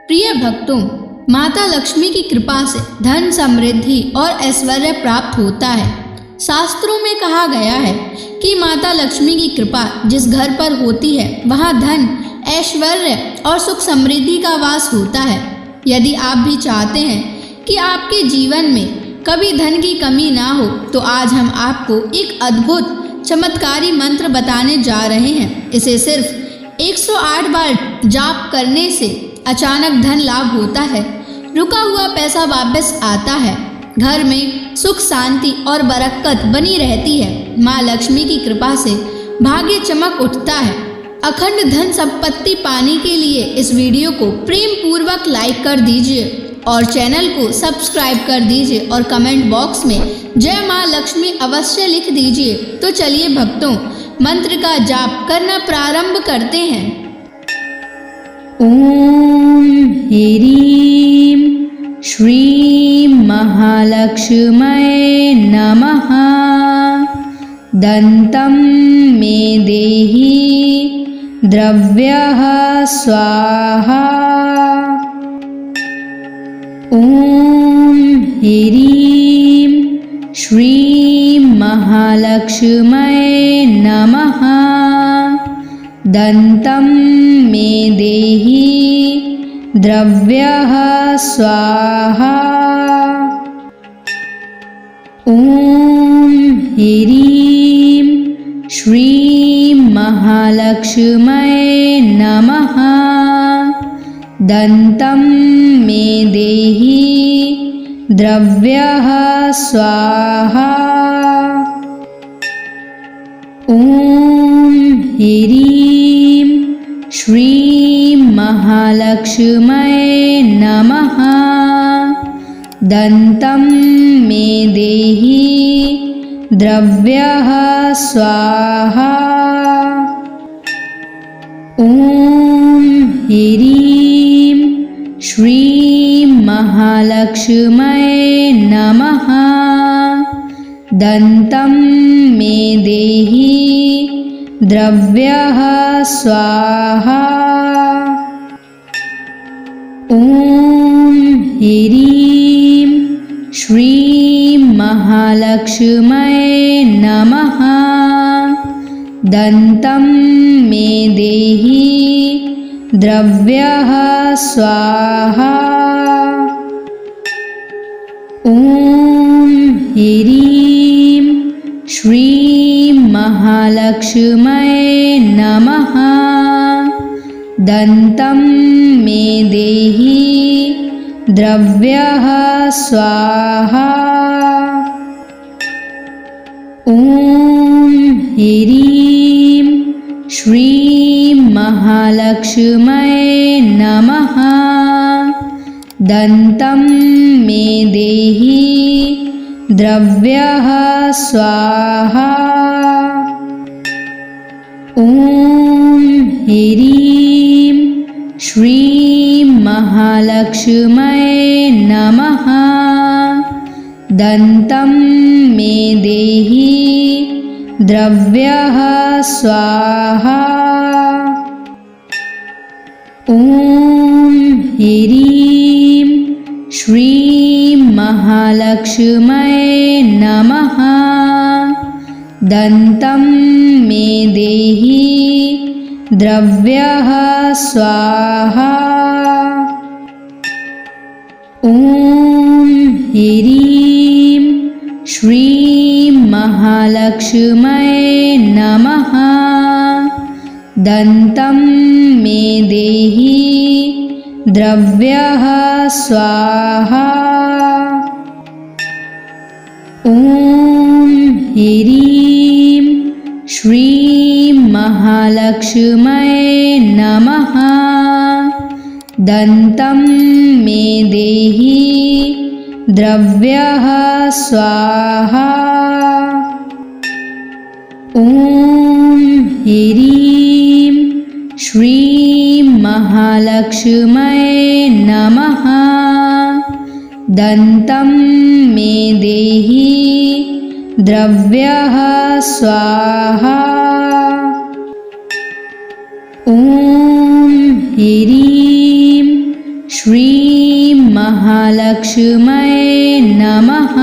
प्रिय भक्तों, माता लक्ष्मी की कृपा से धन, समृद्धि और ऐश्वर्य प्राप्त होता है। शास्त्रों में कहा गया है कि माता लक्ष्मी की कृपा जिस घर पर होती है वहाँ धन, ऐश्वर्य और सुख समृद्धि का वास होता है। यदि आप भी चाहते हैं कि आपके जीवन में कभी धन की कमी ना हो तो आज हम आपको एक अद्भुत चमत्कारी मंत्र बताने जा रहे हैं। इसे सिर्फ 108 बार जाप करने से अचानक धन लाभ होता है, रुका हुआ पैसा वापस आता है, घर में सुख, शांति और बरकत बनी रहती है। माँ लक्ष्मी की कृपा से भाग्य चमक उठता है। अखंड धन संपत्ति पाने के लिए इस वीडियो को प्रेम पूर्वक लाइक कर दीजिए और चैनल को सब्सक्राइब कर दीजिए और कमेंट बॉक्स में जय माँ लक्ष्मी अवश्य लिख दीजिए। तो चलिए भक्तों, मंत्र का जाप करना प्रारंभ करते हैं। ओम ह्रीं श्रीं महालक्ष्म्यै नमः। दन्तं मे देहि द्रव्यः स्वाहा। ओम ह्रीं श्रीं महालक्ष्म्यै नमः। दन्तं मे देहि द्रव्यः स्वाहा। ओम ह्रीं श्रीं महालक्ष्म्यै नमः। दन्तं मे देहि द्रव्यः स्वाहा। ओम ह्रीं श्रीं महालक्ष्म्यै नमः। दन्तं मे देहि द्रव्यः स्वाहा। ओम ह्रीं श्रीं महालक्ष्म्यै नमः। दन्तं मे देहि द्रव्यः स्वाहा। ओम ह्रीं श्रीं महालक्ष्म्यै नमः। दन्तं मे देहि द्रव्यः स्वाहा। ओम ह्रीं श्रीं महालक्ष्म्यै नमः। दन्तं मे देहि द्रव्यः स्वाहा। ओम ह्रीं श्रीं महालक्ष्म्यै नमः। दन्तं मे देहि द्रव्यः स्वाहा। ओम ह्रीं श्रीं महालक्ष्म्यै नमः। दन्तं मे देहि द्रव्यः स्वाहा। ओम ह्रीं श्रीं महालक्ष्म्यै नमः। दन्तं मे देहि द्रव्यः स्वाहा। ओम ह्रीं श्रीं महालक्ष्म्यै नमः। दन्तं मे देहि द्रव्यः स्वाहा। ओम ह्रीं श्रीं महालक्ष्म्यै नमः। दन्तं मे देहि द्रव्यः स्वाहा। ओम ह्रीं श्रीं महालक्ष्म्यै नमः। दन्तं मे देहि द्रव्यः स्वाहा। ओम ह्रीं महालक्ष्म्यै नमः।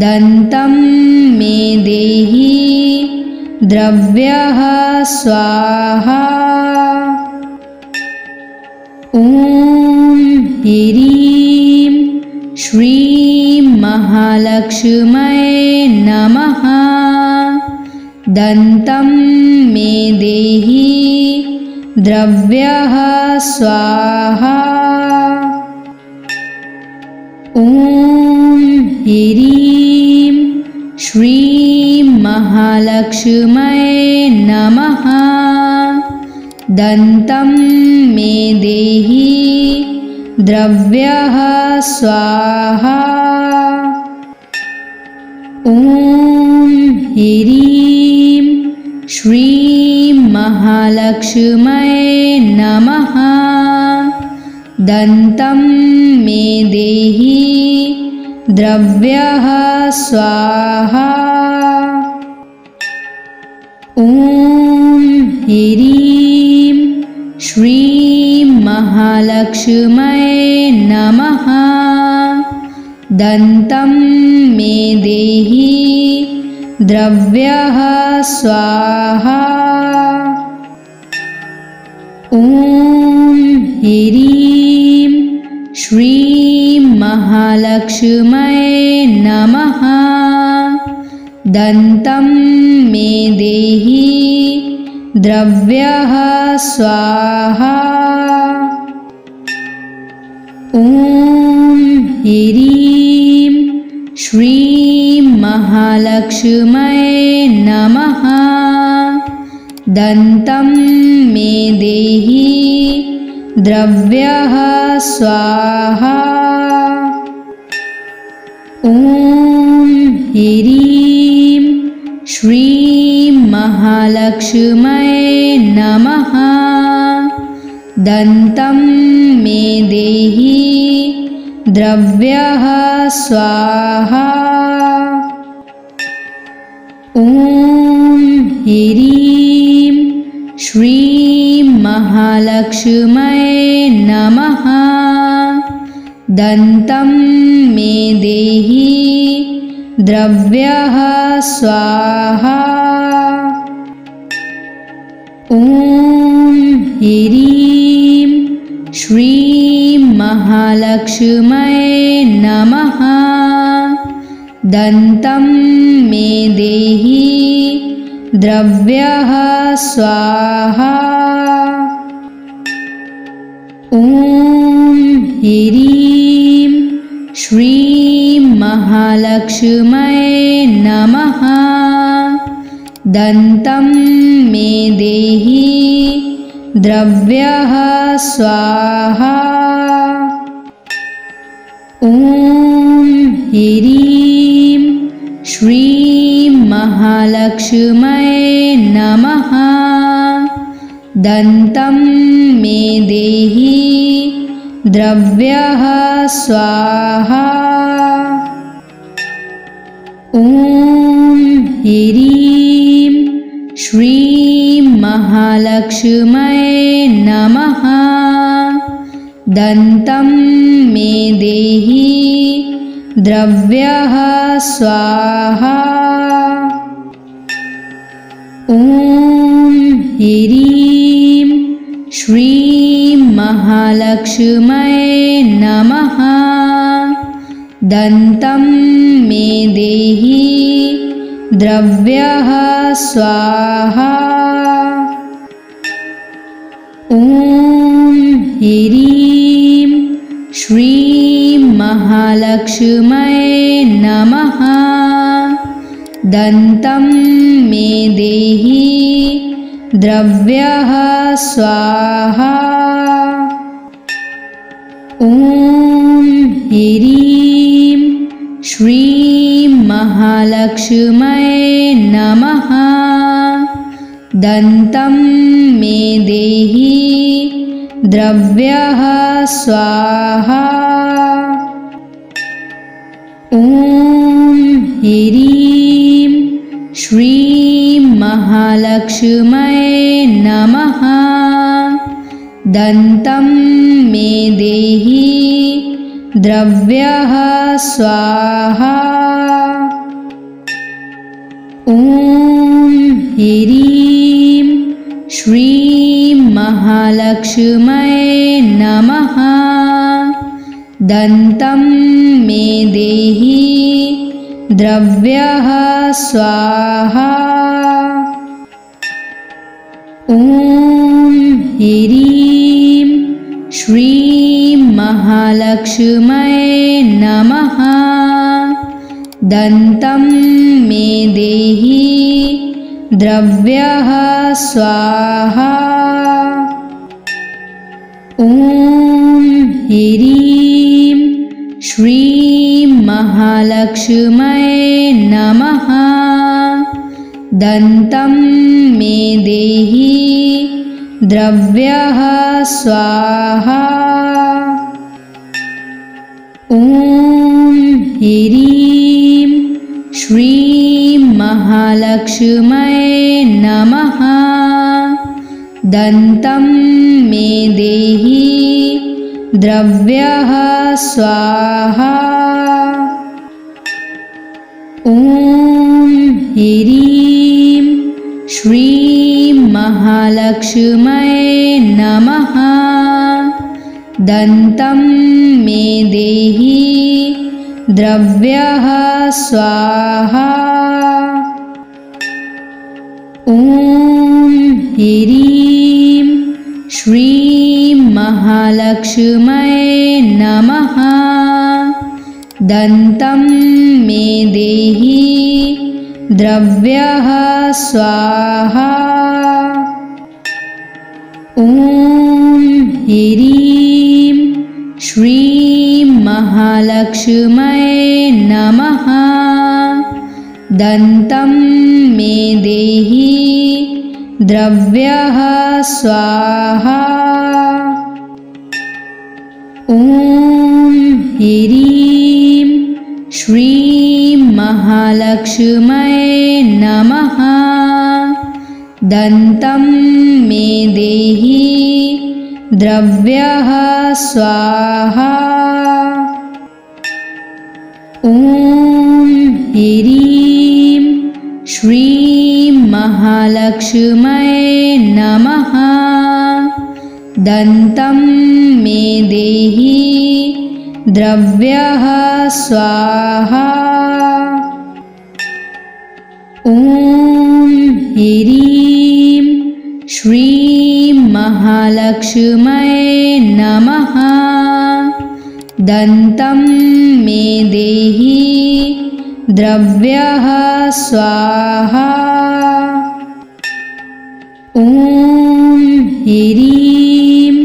दन्तं मे देहि द्रव्यः स्वाहा। ॐ ह्रीं श्रीं महालक्ष्म्यै नमः। दन्तं मे देहि द्रव्यः स्वाहा। ॐ ह्रीं श्रीं महालक्ष्म्यै नमः। दन्तं मे देहि द्रव्यः स्वाहा। ॐ ह्रीं श्रीं महालक्ष्म्यै नमः। दन्तं मे देहि द्रव्यः स्वाहा। ॐ ह्रीं श्रीं महालक्ष्म्यै नमः। दन्तं मे देहि द्रव्यः स्वाहा। ॐ ह्रीं श्रीं महालक्ष्म्यै नमः। दन्तं मे देहि द्रव्यः स्वाहा। ॐ ह्रीं श्रीं महालक्ष्म्यै नमः। दन्तं मे देहि द्रव्यः स्वाहा। ॐ ह्रीं श्रीं महालक्ष्म्यै नमः। दन्तं मे देहि द्रव्यः स्वाहा। ॐ ह्रीं श्रीं महालक्ष्म्यै नमः। दन्तं मे देहि द्रव्यः स्वाहा। ॐ ह्रीं श्रीं महालक्ष्म्यै नमः। दन्तं मे देहि द्रव्यः स्वाहा। ॐ ह्रीं श्रीं महालक्ष्म्यै नमः। दन्तं मे देहि द्रव्यः स्वाहा। ॐ ह्रीं श्रीं महालक्ष्म्यै नमः। दन्तं मे देहि द्रव्यः स्वाहा। ॐ ह्रीं श्रीं महालक्ष्म्यै नमः। दन्तं मे देहि द्रव्यः स्वाहा। ॐ ह्रीं श्रीं महालक्ष्म्यै नमः। दन्तं मे देहि द्रव्यः स्वाहा। ॐ ह्रीं श्रीं महालक्ष्म्यै नमः। दन्तं मे देहि द्रव्यः स्वाहा। ॐ ह्रीं श्रीं महालक्ष्म्यै नमः। दन्तं मे देहि द्रव्यः स्वाहा। ॐ ह्रीं श्रीं महालक्ष्म्यै नमः। दन्तं मे देहि द्रव्यः स्वाहा। ॐ ह्रीं श्रीं महालक्ष्म्यै नमः। दन्तं मे देहि द्रव्यः स्वाहा। ॐ ह्रीं श्रीं महालक्ष्म्यै नमः। दन्तं मे देहि द्रव्यः स्वाहा। ॐ ह्रीं श्रीं महालक्ष्म्यै नमः। दन्तं मे देहि द्रव्यः स्वाहा। ॐ ह्रीं श्रीं महालक्ष्म्यै नमः। दन्तं मे देहि द्रव्यः स्वाहा। ॐ ह्रीं श्रीं महालक्ष्म्यै नमः। दन्तं मे देहि द्रव्यः स्वाहा। ॐ ह्रीं श्रीं महालक्ष्म्यै नमः। दन्तं मे देहि द्रव्यः स्वाहा। ॐ ह्रीं श्रीं महालक्ष्म्यै नमः। दन्तं मे देहि द्रव्यः स्वाहा। ॐ ह्रीं श्रीं महालक्ष्म्यै नमः। दन्तं मे देहि द्रव्यः स्वाहा। ॐ ह्रीं श्रीं महालक्ष्म्यै नमः। दन्तं मे देहि द्रव्यः स्वाहा। ॐ ह्रीं श्रीं महालक्ष्म्यै नमः। दन्तं मे देहि द्रव्यः स्वाहा। ॐ ह्रीं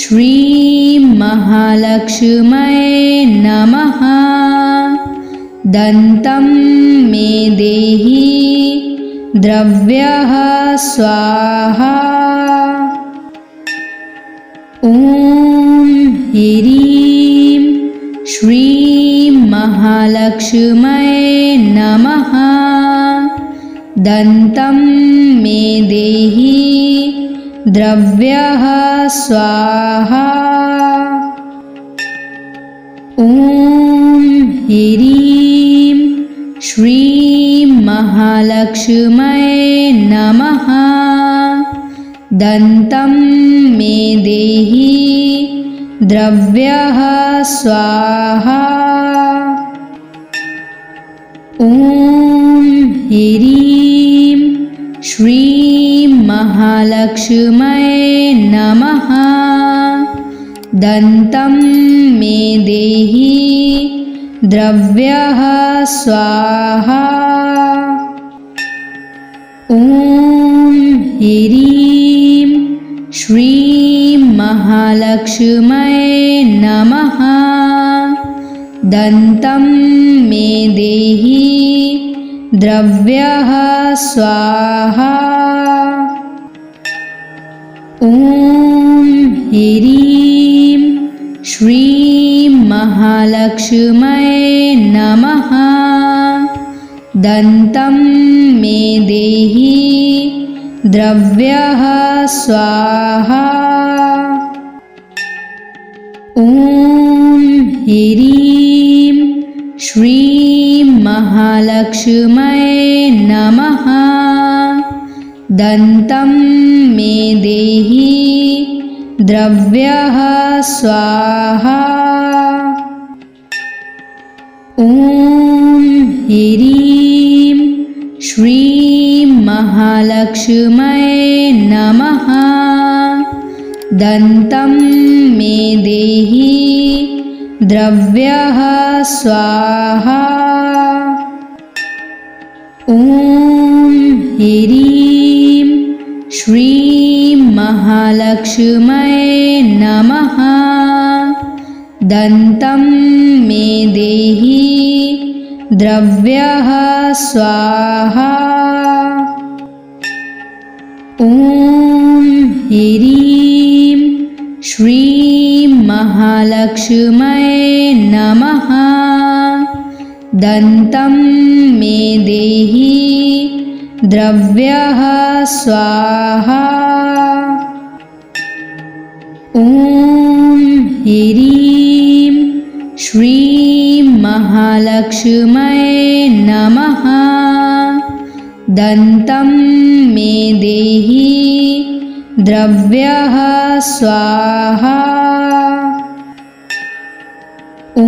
श्रीं महालक्ष्म्यै नमः। दन्तं मे देहि द्रव्यः स्वाहा। ॐ ह्रीं श्रीं महालक्ष्म्यै नमः। दन्तं मे देहि द्रव्यः स्वाहा। ॐ ह्रीं श्रीं महालक्ष्म्यै नमः। दन्तं मे देहि द्रव्यः स्वाहा। ॐ ह्रीं श्रीं महालक्ष्म्यै नमः। दन्तं मे देहि द्रव्यः स्वाहा। ॐ ह्रीं श्रीं महालक्ष्म्यै नमः। दन्तं मे देहि द्रव्यः स्वाहा। ॐ ह्रीं श्रीं महालक्ष्म्यै नमः। दन्तं मे देहि द्रव्यः स्वाहा। ॐ ह्रीं श्रीं महालक्ष्म्यै नमः। दन्तं मे देहि द्रव्यः स्वाहा। ॐ ह्रीं श्रीं महालक्ष्म्यै नमः। दन्तं मे देहि द्रव्यः स्वाहा। ॐ ह्रीं श्रीं महालक्ष्म्यै नमः। दन्तं मे देहि द्रव्यः स्वाहा। ॐ ह्रीं श्रीं महालक्ष्म्यै नमः। दन्तं मे देहि द्रव्यः स्वाहा। ॐ ह्रीं श्रीं महालक्ष्म्यै नमः। दन्तं मे देहि द्रव्यः स्वाहा। ॐ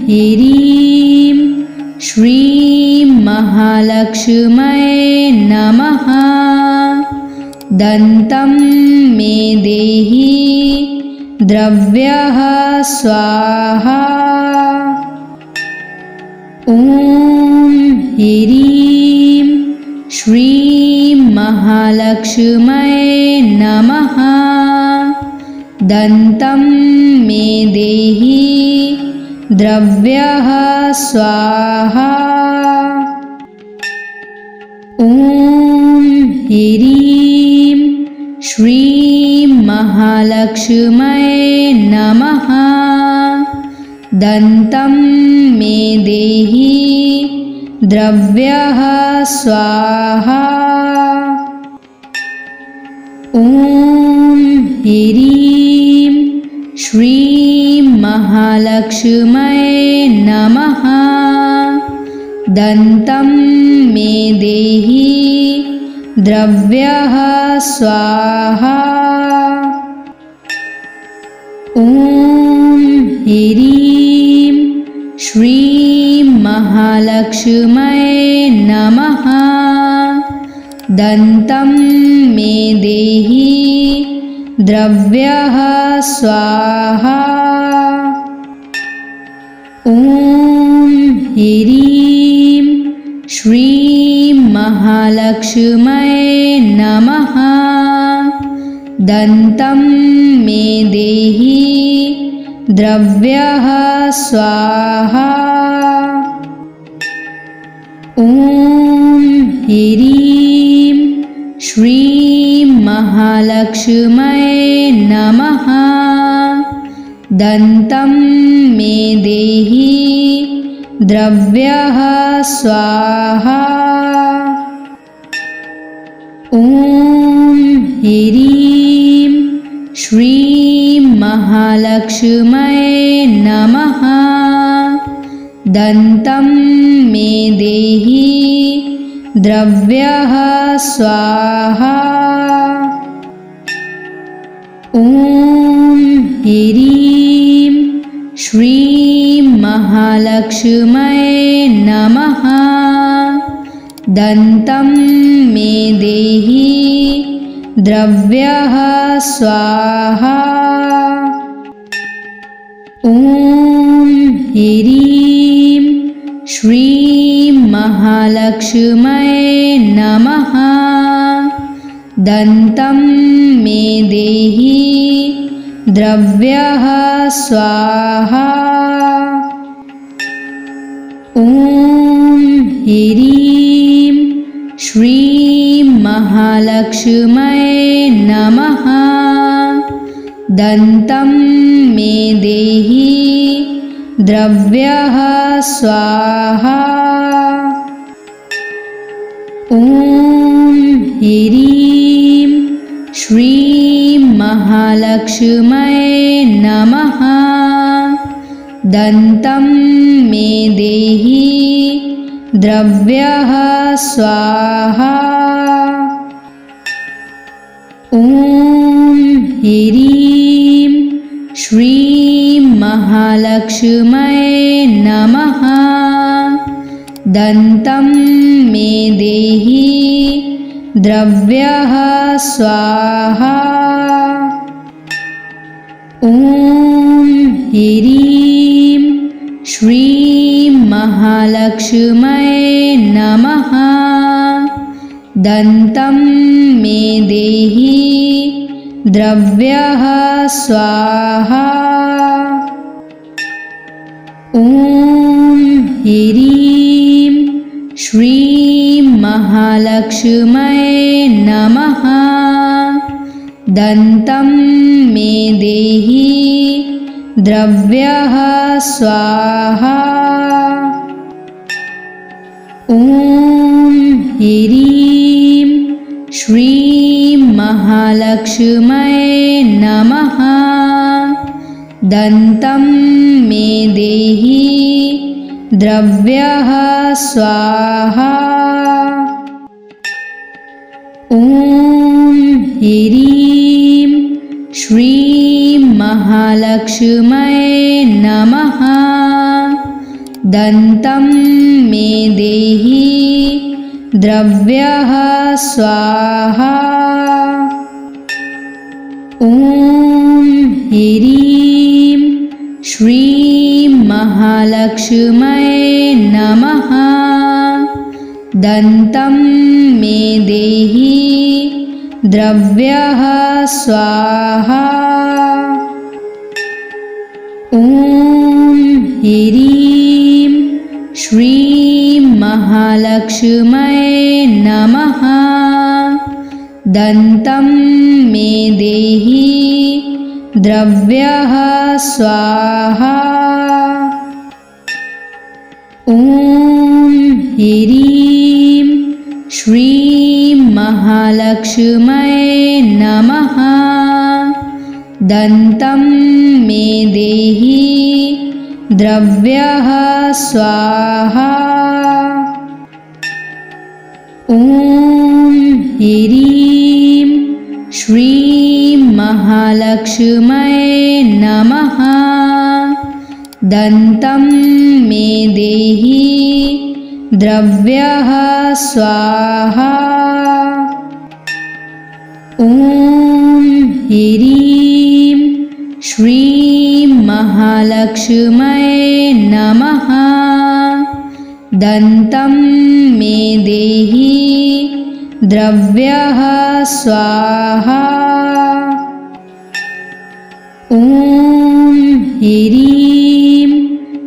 ह्रीं श्रीं महालक्ष्म्यै नमः। दन्तं मे देहि द्रव्यः स्वाहा। ॐ ह्रीं श्रीं महालक्ष्म्यै नमः। दन्तं मे देहि द्रव्यः स्वाहा। ॐ ह्रीं श्रीं महालक्ष्म्यै नमः। दन्तं मे देहि द्रव्यः स्वाहा। ॐ ह्रीं श्रीं महालक्ष्म्यै नमः। दन्तं मे देहि द्रव्यः स्वाहा। ॐ ह्रीं श्रीं महालक्ष्म्यै नमः। दन्तं मे देहि द्रव्यः स्वाहा। ॐ ह्रीं श्रीं महालक्ष्म्यै नमः। दन्तं मे देहि द्रव्यः स्वाहा। ॐ ह्रीं श्रीं महालक्ष्म्यै नमः। दन्तं मे देहि द्रव्यः स्वाहा। ॐ ह्रीं श्रीं महालक्ष्म्यै नमः। दन्तं मे देहि द्रव्यः स्वाहा। ॐ ह्रीं श्रीं महालक्ष्म्यै नमः। दन्तं मे देहि द्रव्यः स्वाहा। ॐ ह्रीं श्रीं महालक्ष्म्यै नमः। दन्तं मे देहि द्रव्यः स्वाहा। ॐ ह्रीं श्रीं महालक्ष्म्यै नमः। दन्तं मे देहि द्रव्यः स्वाहा। ॐ ह्रीं श्रीं महालक्ष्म्यै नमः। दन्तं मे देहि द्रव्यः स्वाहा। ॐ ह्रीं श्रीं महालक्ष्म्यै नमः। दन्तं मे देहि द्रव्यः स्वाहा। ॐ ह्रीं श्रीं महालक्ष्म्यै नमः। दन्तं मे देहि द्रव्यः स्वाहा। ॐ ह्रीं श्रीं महालक्ष्म्यै नमः। दन्तं मे देहि द्रव्यः स्वाहा। ॐ ह्रीं श्रीं महालक्ष्म्यै नमः। दन्तं मे देहि द्रव्यः स्वाहा। ॐ ह्रीं श्रीं महालक्ष्म्यै नमः। दन्तं मे देहि द्रव्यः स्वाहा। ॐ ह्रीं श्रीं महालक्ष्म्यै नमः। दन्तं मे देहि द्रव्यः स्वाहा। ॐ ह्रीं श्रीं महालक्ष्म्यै नमः। दन्तं मे देहि द्रव्यः स्वाहा। ॐ ह्रीं श्रीं महालक्ष्म्यै नमः। दन्तं मे देहि द्रव्यः स्वाहा। ॐ ह्रीं श्रीं महालक्ष्म्यै नमः। दन्तं मे देहि द्रव्यः स्वाहा। ॐ ह्रीं श्रीं महालक्ष्म्यै नमः। दन्तं मे देहि द्रव्यः स्वाहा। ॐ ह्रीं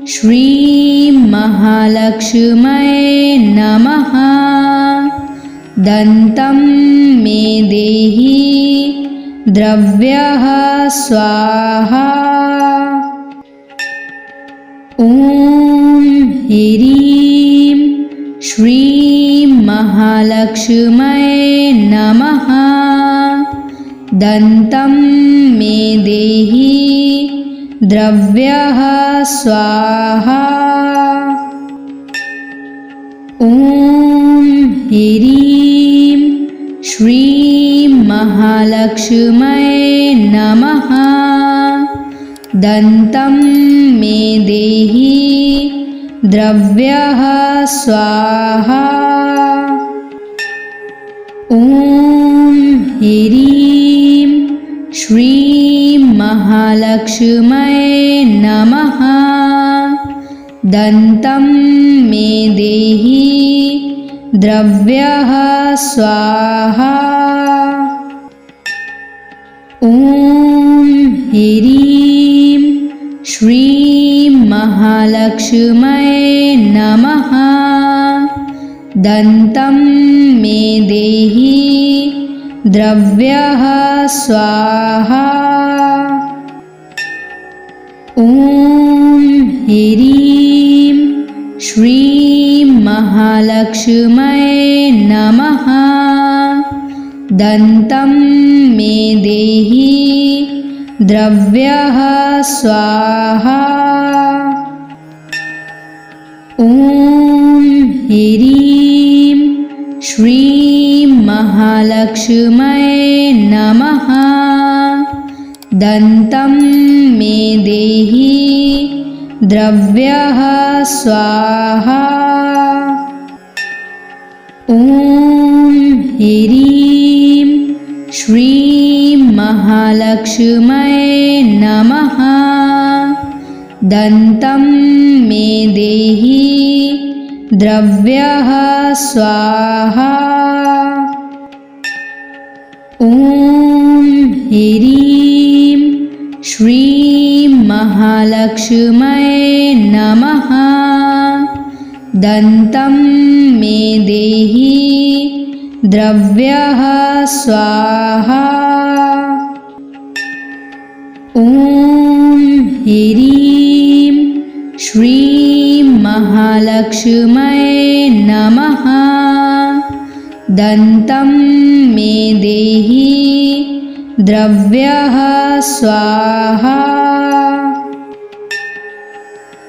श्रीं महालक्ष्म्यै नमः। दन्तं मे देहि द्रव्यः स्वाहा। ॐ ह्रीं श्रीं महालक्ष्म्यै नमः। दन्तं मे देहि द्रव्यः स्वाहा। ॐ ह्रीं श्रीं महालक्ष्म्यै नमः। दन्तं मे देहि द्रव्यः स्वाहा। ॐ ह्रीं श्रीं महालक्ष्म्यै नमः। दन्तं मे देहि द्रव्यः स्वाहा। ॐ ह्रीं श्रीं महालक्ष्म्यै नमः। दन्तं मे देहि द्रव्यः स्वाहा। ॐ ह्रीं श्रीं महालक्ष्म्यै नमः। दन्तं मे देहि द्रव्यः स्वाहा। ॐ ह्रीं श्रीं महालक्ष्म्यै नमः। दन्तं मे देहि द्रव्यः स्वाहा। ॐ ह्रीं श्रीं महालक्ष्म्यै नमः। दन्तं मे देहि द्रव्यः स्वाहा। ॐ ह्रीं श्रीं महालक्ष्म्यै नमः। दन्तं मे देहि द्रव्यः स्वाहा। ॐ ह्रीं श्रीं महालक्ष्म्यै नमः। दन्तं मे देहि द्रव्यः स्वाहा।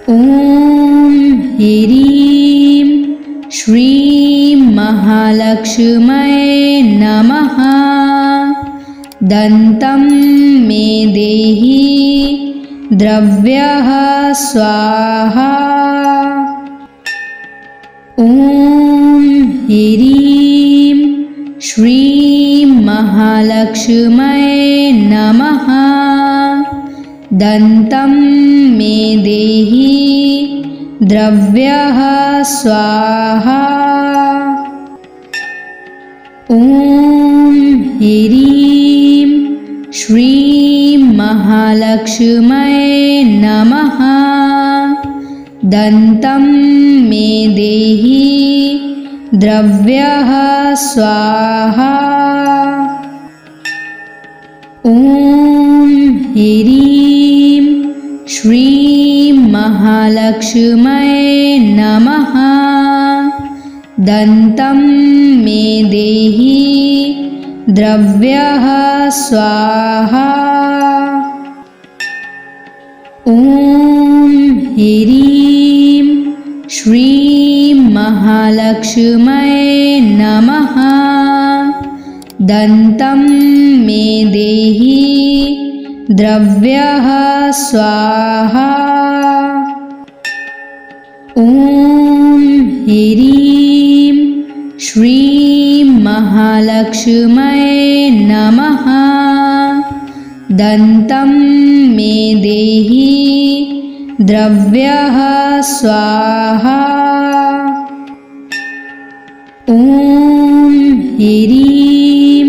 ॐ ह्रीं श्रीं महालक्ष्म्यै नमः। दन्तं मे देहि द्रव्यः स्वाहा। ॐ ह्रीं श्रीं महालक्ष्म्यै नमः। दन्तं मे देहि द्रव्यः स्वाहा। ॐ ह्रीं श्रीं महालक्ष्म्यै नमः। दन्तं मे देहि द्रव्यः स्वाहा। ॐ ह्रीं श्रीं महालक्ष्म्यै नमः। दन्तं मे देहि द्रव्यः स्वाहा। ॐ ह्रीं श्रीं महालक्ष्म्यै नमः। दन्तं मे देहि द्रव्यः स्वाहा। ॐ ह्रीं श्रीं महालक्ष्म्यै नमः। दन्तं मे देहि द्रव्यः स्वाहा। ॐ ह्रीं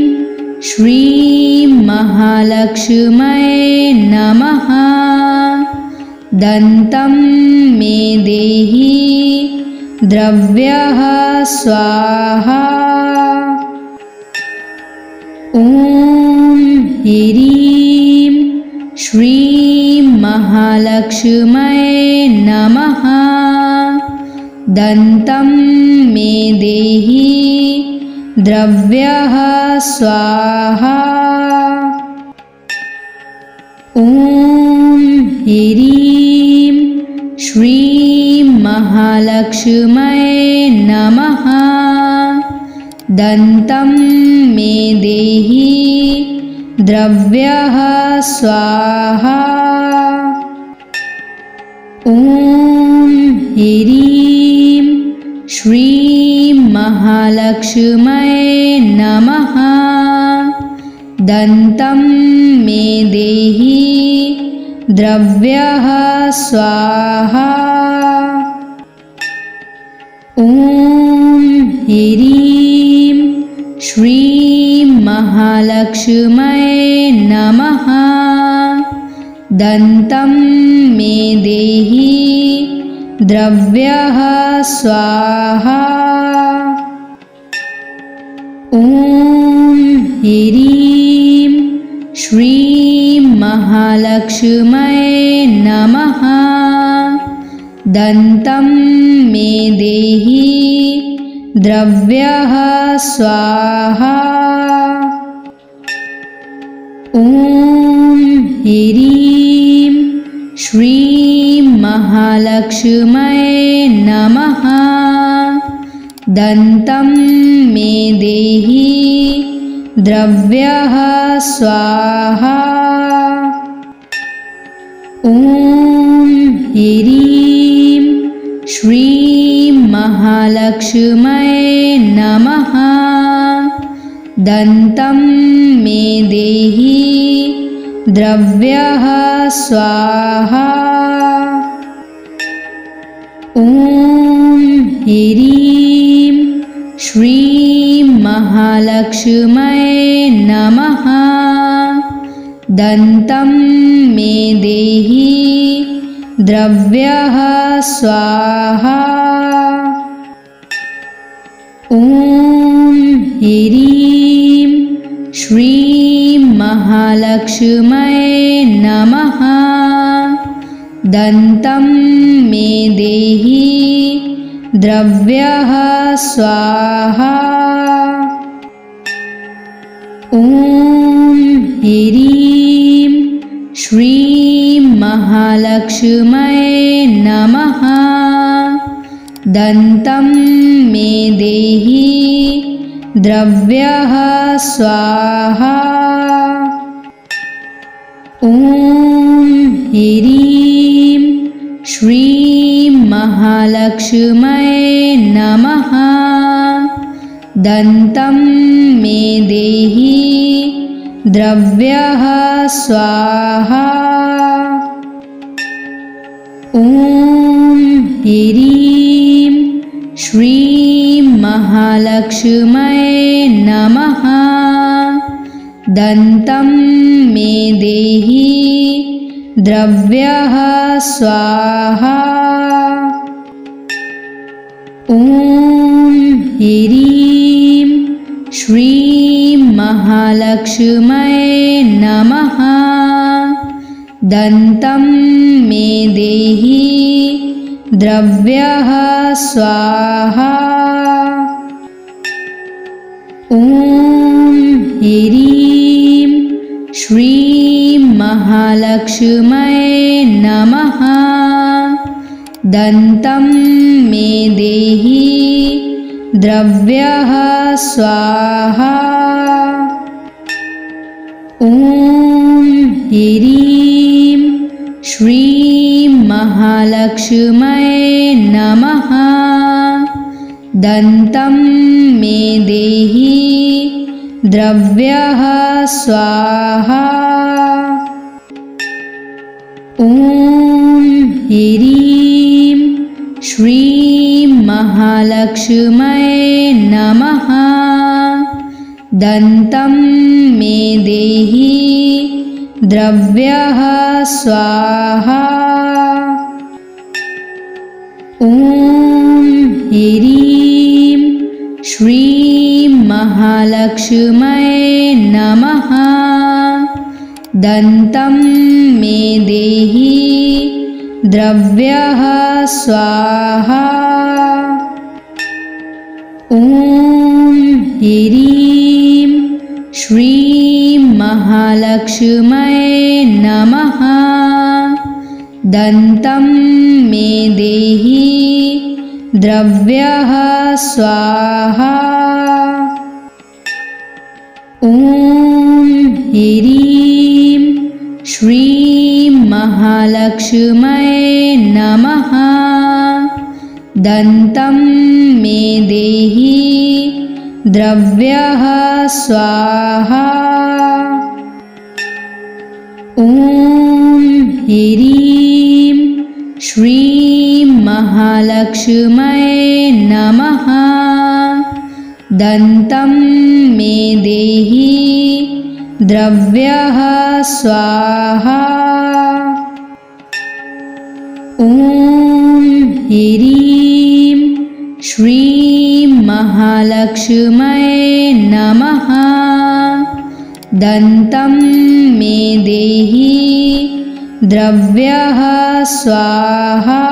श्रीं महालक्ष्म्यै नमः। दन्तं मे देहि द्रव्यः स्वाहा। ॐ ह्रीं श्रीं महालक्ष्म्यै नमः। दन्तं मे देहि द्रव्यः स्वाहा। ॐ ह्रीं श्रीं महालक्ष्म्यै नमः। दन्तं मे देहि द्रव्यः स्वाहा। ॐ ह्रीं श्रीं महालक्ष्म्यै नमः। दन्तं मे देहि द्रव्यः स्वाहा। ॐ ह्रीं श्रीं महालक्ष्म्यै नमः। दन्तं मे देहि द्रव्यः स्वाहा। ॐ ह्रीं श्रीं महालक्ष्म्यै नमः। दन्तं मे देहि द्रव्यः स्वाहा। ॐ ह्रीं श्रीं महालक्ष्म्यै महालक्ष्म्यै नमः। दन्तं मे देहि द्रव्यः स्वाहा। ॐ ह्रीं श्रीं महालक्ष्म्यै नमः। दन्तं मे देहि द्रव्यः स्वाहा। ॐ ह्रीं श्रीं महालक्ष्म्यै नमः। दन्तं मे देहि द्रव्यः स्वाहा। ॐ ह्रीं श्रीं महालक्ष्म्यै नमः। दन्तं मे देहि द्रव्यः स्वाहा। ॐ ह्रीं श्रीं महालक्ष्म्यै नमः। दन्तं मे देहि द्रव्यः स्वाहा। ॐ ह्रीं श्रीं महालक्ष्म्यै नमः। दन्तं मे देहि द्रव्यः स्वाहा। ॐ ह्रीं श्रीं महालक्ष्म्यै नमः। दन्तं मे देहि द्रव्यः स्वाहा। ॐ ह्रीं श्रीं महालक्ष्म्यै नमः। दन्तं मे देहि द्रव्यः स्वाहा। ॐ ह्रीं श्रीं महालक्ष्म्यै नमः। दन्तं मे देहि द्रव्यः स्वाहा। ॐ ह्रीं श्रीं महालक्ष्म्यै नमः। दन्तं मे देहि द्रव्यः स्वाहा। ॐ ह्रीं श्रीं महालक्ष्म्यै नमः। दन्तं मे देहि द्रव्यः स्वाहा। ॐ ह्रीं श्रीं महालक्ष्म्यै नमः। दन्तं मे देहि द्रव्यः स्वाहा। ॐ ह्रीं श्रीं महालक्ष्म्यै नमः। दन्तं मे देहि द्रव्यः स्वाहा। ॐ ह्रीं श्रीं महालक्ष्म्यै नमः। दन्तं मे देहि द्रव्यः स्वाहा। ॐ ह्रीं श्रीं महालक्ष्म्यै नमः। दन्तं मे देहि द्रव्यः स्वाहा। ॐ ह्रीं श्रीं महालक्ष्म्यै नमः। दन्तं मे देहि द्रव्यः स्वाहा।